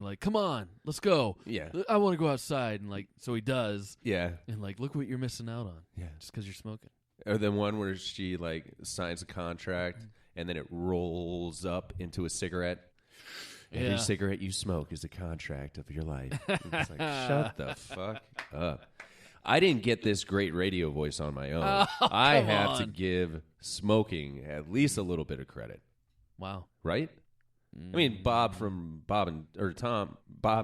like, come on, let's go. Yeah. I want to go outside. And, like, so he does. Yeah. And, like, look what you're missing out on. Yeah. Just because you're smoking. Or the one where she, like, signs a contract and then it rolls up into a cigarette. Every cigarette you smoke is a contract of your life. It's like, shut the fuck up. I didn't get this great radio voice on my own. I have to give smoking at least a little bit of credit. Wow. Right? I mean, Bob from Bob and Tom. I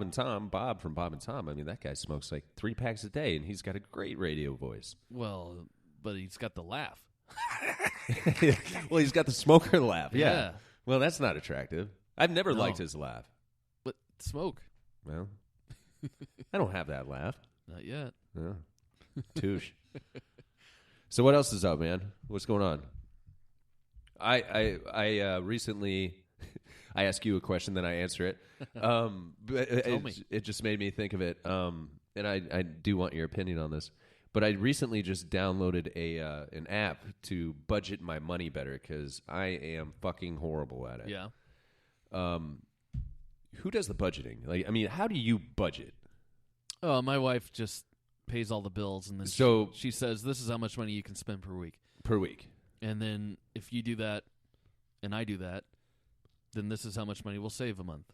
mean, that guy smokes like 3 packs a day, and he's got a great radio voice. Well, but he's got the laugh. Well, he's got the smoker laugh. Yeah. Well, that's not attractive. I've never liked his laugh. But smoke. Well, I don't have that laugh. Not yet. No. Touche. So what else is up, man? What's going on? I recently I ask you a question, then I answer it. But it just made me think of it. And I do want your opinion on this. But I recently just downloaded an app to budget my money better because I am fucking horrible at it. Yeah. Who does the budgeting? Like, I mean, how do you budget? Oh, my wife just pays all the bills, and then she says, this is how much money you can spend per week. Per week. And then if you do that, and I do that, then this is how much money we'll save a month.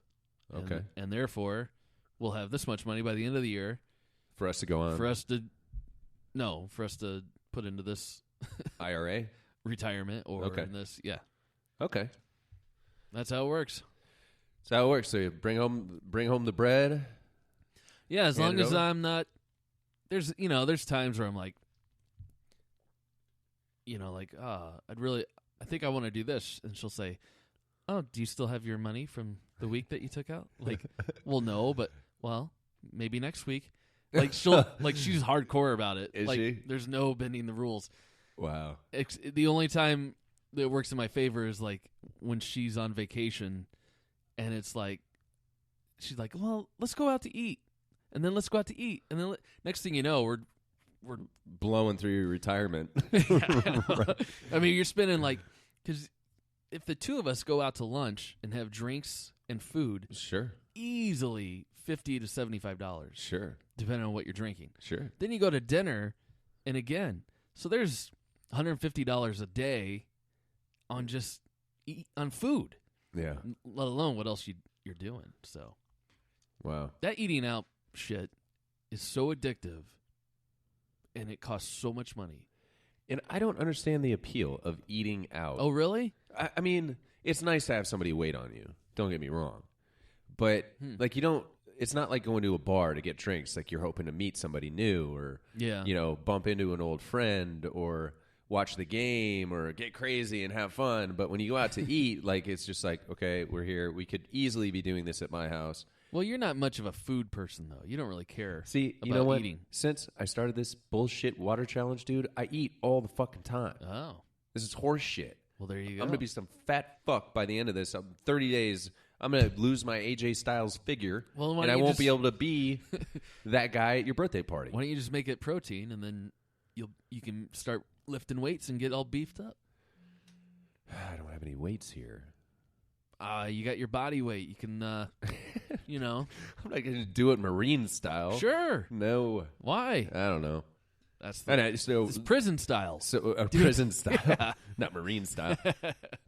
Okay. And therefore, we'll have this much money by the end of the year. For us to go on? For us to put into this IRA? Retirement or in this, yeah. Okay. That's how it works. That's how it works. So you bring home the bread. Yeah, as long as I'm not. There's times where I'm like, I think I want to do this, and she'll say, "Oh, do you still have your money from the week that you took out?" Like, well, no, but maybe next week. Like she's hardcore about it. Is like, she? There's no bending the rules. Wow. The only time that works in my favor is like when she's on vacation, and it's like she's like, "Well, let's go out to eat," and then let's go out to eat, and then next thing you know, we're blowing through your retirement. I mean, you're spending because if the two of us go out to lunch and have drinks and food, sure, easily $50 to $75. Sure, depending on what you're drinking. Sure. Then you go to dinner, and again, so there's $150 a day on just on food. Yeah. Let alone what else you're doing. So, wow, that eating out shit is so addictive, and it costs so much money. And I don't understand the appeal of eating out. Oh, really? I mean, it's nice to have somebody wait on you. Don't get me wrong. But, you don't, it's not like going to a bar to get drinks. Like, you're hoping to meet somebody new or, bump into an old friend or watch the game or get crazy and have fun. But when you go out to eat, it's just like, okay, we're here. We could easily be doing this at my house. Well, you're not much of a food person, though. You don't really care about you know what? eating. Since I started this bullshit water challenge, dude, I eat all the fucking time. Oh. This is horse shit. Well, there you go. I'm going to be some fat fuck by the end of this. 30 days, I'm going to lose my AJ Styles figure, and I won't be able to be that guy at your birthday party. Why don't you just make it protein, and then you can start lifting weights and get all beefed up? I don't have any weights here. You got your body weight. You can, I'm not going to do it Marine style. Sure. No. Why? I don't know. It's prison style. So prison style, yeah. Not Marine style.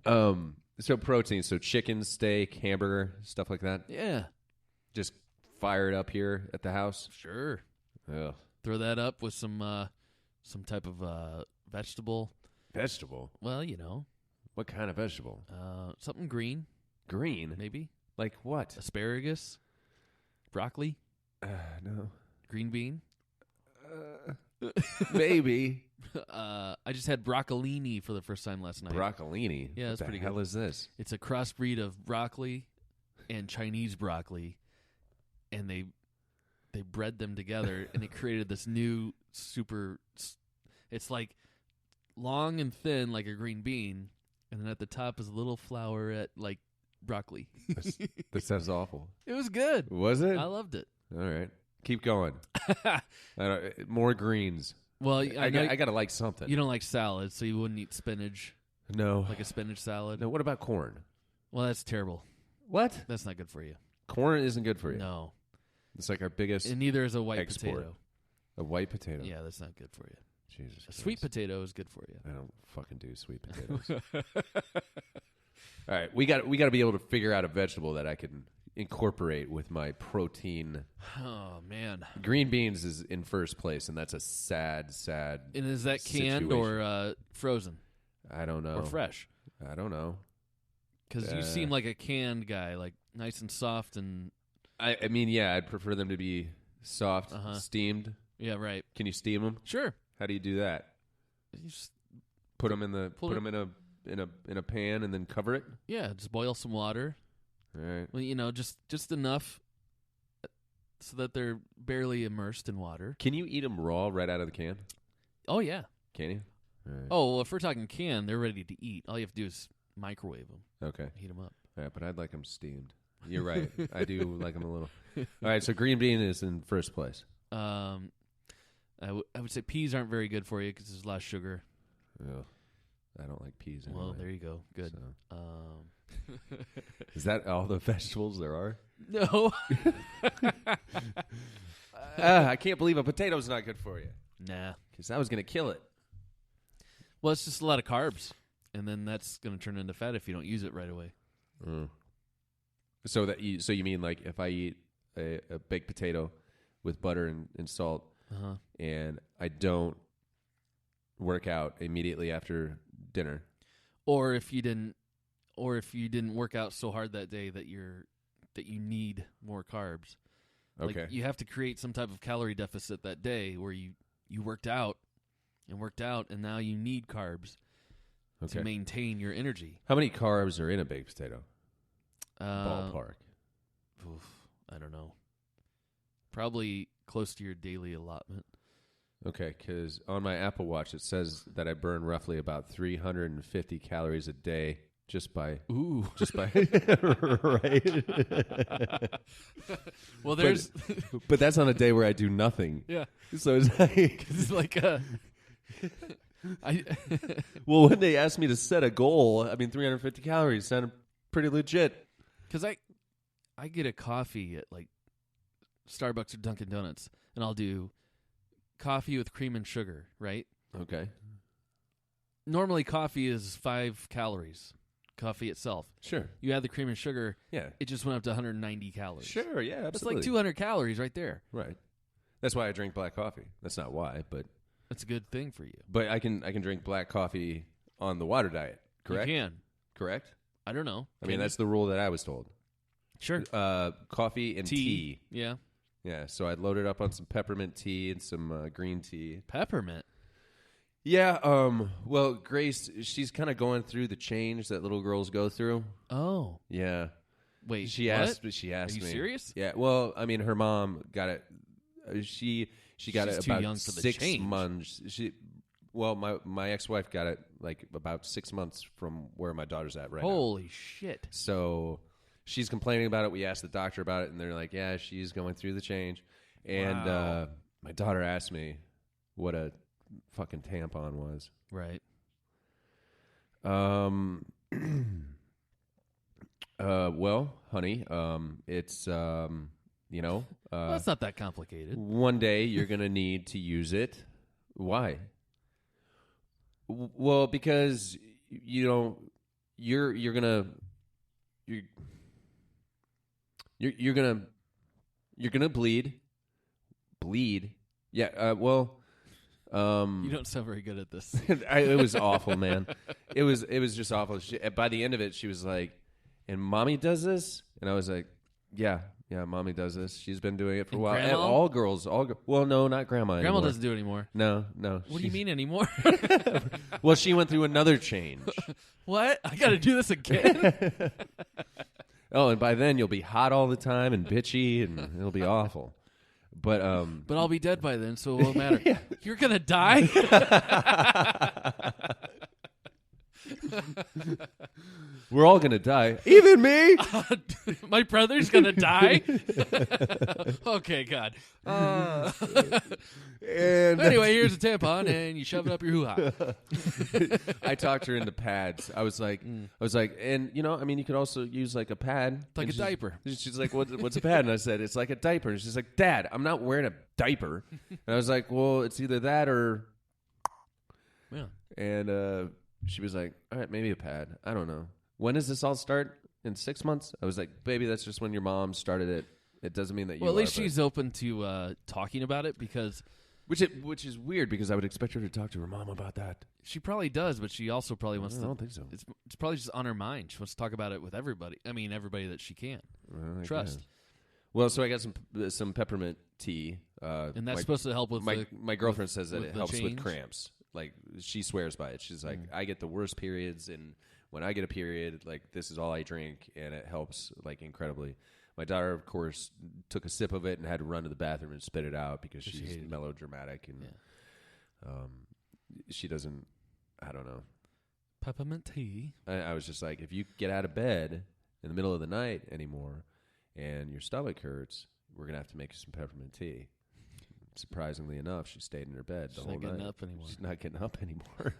So protein, so chicken, steak, hamburger, stuff like that. Yeah. Just fire it up here at the house. Sure. Ugh. Throw that up with some type of vegetable. Vegetable? Well, What kind of vegetable? Something green. Green? Maybe. Like what? Asparagus. Broccoli. No. Green bean. Maybe. I just had broccolini for the first time last night. Broccolini? Yeah, that's pretty good. What the hell is this? It's a crossbreed of broccoli and Chinese broccoli, and they bred them together, and it created this new super. It's like long and thin like a green bean, and then at the top is a little flowerette like broccoli. That sounds awful. It was good. Was it? I loved it. All right. Keep going. More greens. Well, I got to like something. You don't like salad, so you wouldn't eat spinach. No. Like a spinach salad. No, what about corn? Well, that's terrible. What? That's not good for you. Corn isn't good for you. No. It's like our biggest And neither is a white export. potato. A white potato? Yeah, that's not good for you. Jesus A sweet potato is good for you. I don't fucking do sweet potatoes. All right, we got to be able to figure out a vegetable that I can incorporate with my protein. Oh man, green beans is in first place, and that's a sad. And is that canned situation. or frozen? I don't know. Or fresh? I don't know. Because you seem like a canned guy, like nice and soft and. I mean, yeah, I'd prefer them to be soft, steamed. Yeah, right. Can you steam them? Sure. How do you do that? You just put them in a pan and then cover it. Yeah, just boil some water. All right. Well, just enough so that they're barely immersed in water. Can you eat them raw right out of the can? Oh yeah. Can you? All right. Oh, well, if we're talking can, they're ready to eat. All you have to do is microwave them. Okay. Heat them up. Yeah, but I'd like them steamed. You're right. I do like them a little. All right, so green bean is in first place. I would say peas aren't very good for you because there's a lot of sugar. Oh, I don't like peas anyway. Well, there you go. Good. So. Is that all the vegetables there are? No. I can't believe a potato's not good for you. Nah. Because I was going to kill it. Well, it's just a lot of carbs, and then that's going to turn into fat if you don't use it right away. Mm. So you mean like if I eat a baked potato with butter and salt, and I don't work out immediately after dinner, or if you didn't work out so hard that day that you need more carbs. Okay, like you have to create some type of calorie deficit that day where you worked out, and now you need carbs to maintain your energy. How many carbs are in a baked potato? Ballpark. I don't know. Probably close to your daily allotment. Okay, because on my Apple Watch it says that I burn roughly about 350 calories a day just by right. Well, there's but that's on a day where I do nothing. Yeah. So it's like well, when they asked me to set a goal, 350 calories sounded pretty legit. Because I get a coffee at like Starbucks or Dunkin' Donuts, and I'll do coffee with cream and sugar, right? Okay. Normally, coffee is 5 calories. Coffee itself. Sure. You add the cream and sugar. Yeah. It just went up to 190 calories. Sure. Yeah. Absolutely. That's like 200 calories right there. Right. That's why I drink black coffee. That's not why, but that's a good thing for you. But I can drink black coffee on the water diet. Correct. You can. Correct. I don't know. That's the rule that I was told. Sure. Coffee and tea. Yeah. Yeah. So I'd load it up on some peppermint tea and some green tea. Peppermint. Yeah. Well, Grace, she's kind of going through the change that little girls go through. Oh. Yeah. Wait. She asked me. Are you serious? Yeah. Well, her mom got it. She got it about young for the 6 change. months. My ex-wife got it like about 6 months from where my daughter's at right now. Holy shit. So she's complaining about it. We asked the doctor about it, and they're like, yeah, she's going through the change. And my daughter asked me what a fucking tampon was. Right. Well, honey, it's, well, it's not that complicated. One day you're going to need to use it. Why? Well, because you're gonna bleed. Yeah. Well. You don't sound very good at this. It was awful, man. It was just awful. By the end of it, she was like, "And mommy does this?" And I was like, "Yeah, mommy does this. She's been doing it for a while." Grandma? And all girls. Well, no, not grandma. Grandma anymore. doesn't do it anymore. No. What do you mean anymore? Well, she went through another change. What? I got to do this again? Oh, and by then you'll be hot all the time and bitchy, and it'll be awful. But I'll be dead by then, so it won't matter. Yeah. You're gonna die. We're all gonna die, even me. My brother's gonna die. Okay, God. And anyway, here's a tampon, and you shove it up your hoo-ha. I talked her into pads. I was like, and you know, I mean, you could also use like a pad, like a diaper. She's like, what's a pad? And I said, it's like a diaper. And she's like, Dad, I'm not wearing a diaper. And I was like, well, it's either that or. Yeah. And she was like, all right, maybe a pad. I don't know. When does this all start? In 6 months? I was like, baby, that's just when your mom started it. It doesn't mean that you. Well, at least she's open to talking about it because. Which is weird because I would expect her to talk to her mom about that. She probably does, but she also probably wants to. I don't think so. It's probably just on her mind. She wants to talk about it with everybody. I mean, everybody that she can trust. Guess. Well, so I got some peppermint tea, and that's supposed to help with my girlfriend says that it helps change? with cramps. Like she swears by it. She's like, I get the worst periods, and when I get a period, like this is all I drink, and it helps like incredibly. My daughter, of course, took a sip of it and had to run to the bathroom and spit it out because she's melodramatic and she doesn't. I don't know. Peppermint tea. I was just like, if you get out of bed in the middle of the night anymore and your stomach hurts, we're gonna have to make you some peppermint tea. Surprisingly enough, she stayed in her bed the whole night. She's not getting up anymore. She's not getting up anymore,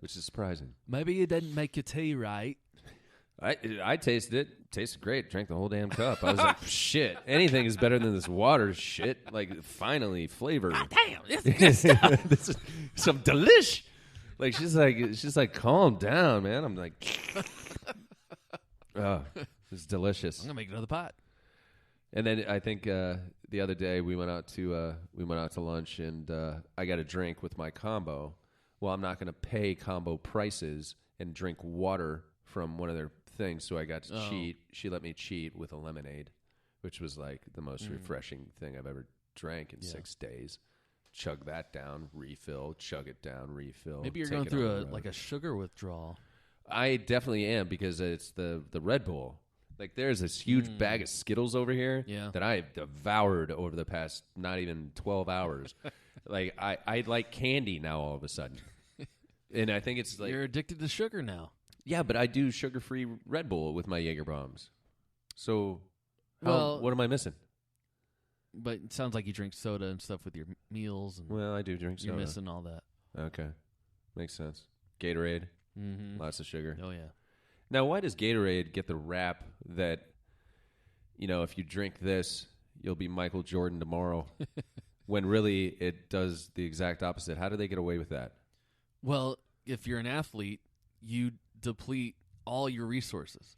which is surprising. Maybe you didn't make your tea right. I tasted it. Tasted great. Drank the whole damn cup. I was like, shit. Anything is better than this water shit. Like, finally, flavor. God damn, this is good stuff. This is some delish. Like, she's like, calm down, man. I'm like, oh, it's delicious. I'm gonna make another pot. And then I think the other day we went out to lunch, and I got a drink with my combo. Well, I'm not going to pay combo prices and drink water from one of their things, so I got to cheat. She let me cheat with a lemonade, which was like the most refreshing thing I've ever drank in 6 days. Chug that down, refill, chug it down, refill. Maybe you're going through a sugar withdrawal. I definitely am because it's the Red Bull. Like there's this huge bag of Skittles over here that I have devoured over the past not even 12 hours. Like I like candy now all of a sudden. And I think it's like you're addicted to sugar now. Yeah, but I do sugar-free Red Bull with my Jaeger bombs. So, what am I missing? But it sounds like you drink soda and stuff with your meals. And well, I do drink soda. You're missing all that. Okay. Makes sense. Gatorade. Lots of sugar. Oh, yeah. Now, why does Gatorade get the rap that, you know, if you drink this, you'll be Michael Jordan tomorrow, when really it does the exact opposite? How do they get away with that? Well, if you're an athlete, you deplete all your resources,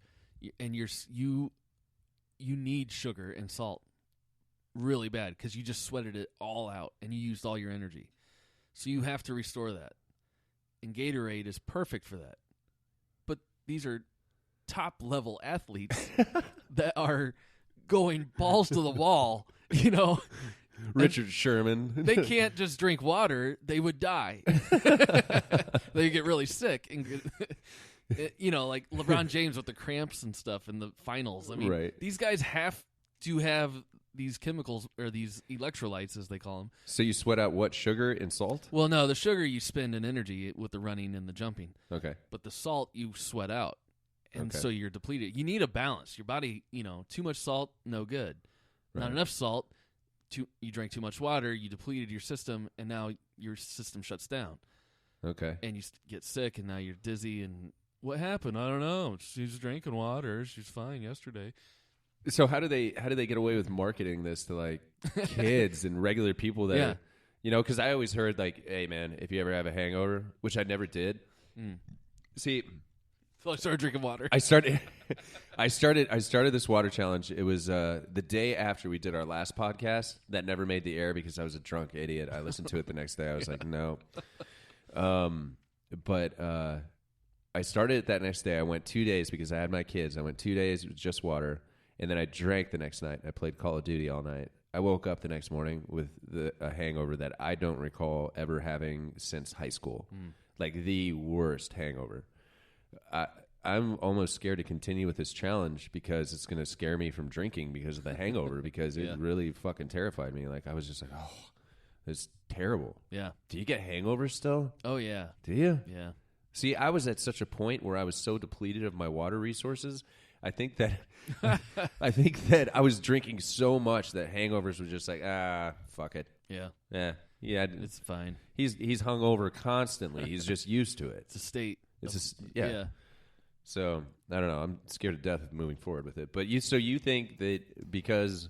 and you need sugar and salt really bad because you just sweated it all out and you used all your energy, so you have to restore that, and Gatorade is perfect for that. But these are top level athletes that are going balls to the wall, you know. Richard Sherman. They can't just drink water. They would die. They get really sick. And, you know, like LeBron James with the cramps and stuff in the finals. I mean, These guys have to have these chemicals or these electrolytes, as they call them. So you sweat out what, sugar and salt? Well, no, the sugar you spend in energy with the running and the jumping. Okay. But the salt you sweat out. And so you're depleted. You need a balance. Your body, you know, too much salt, no good. Not enough salt. You drank too much water, you depleted your system, and now your system shuts down. Okay. And you get sick, and now you're dizzy. And what happened? I don't know. She's drinking water. She's fine yesterday. So how do they get away with marketing this to like kids and regular people that, you know? Because I always heard like, hey man, if you ever have a hangover, which I never did. See. So I started drinking water. I started this water challenge. It was the day after we did our last podcast that never made the air because I was a drunk idiot. I listened to it the next day. I was like, no. But I started it that next day. I went 2 days because I had my kids. I went 2 days with just water, and then I drank the next night. I played Call of Duty all night. I woke up the next morning with a hangover that I don't recall ever having since high school. Like the worst hangover. I'm almost scared to continue with this challenge because it's going to scare me from drinking because of the hangover because it really fucking terrified me. Like I was just like, oh, it's terrible. Yeah. Do you get hangovers still? Oh, yeah. Do you? Yeah. See, I was at such a point where I was so depleted of my water resources. I think that I was drinking so much that hangovers were just like, fuck it. Yeah. Yeah, it's fine. He's hungover constantly. He's just used to it. It's a state. Yeah. So I don't know. I'm scared to death of moving forward with it. But you think that because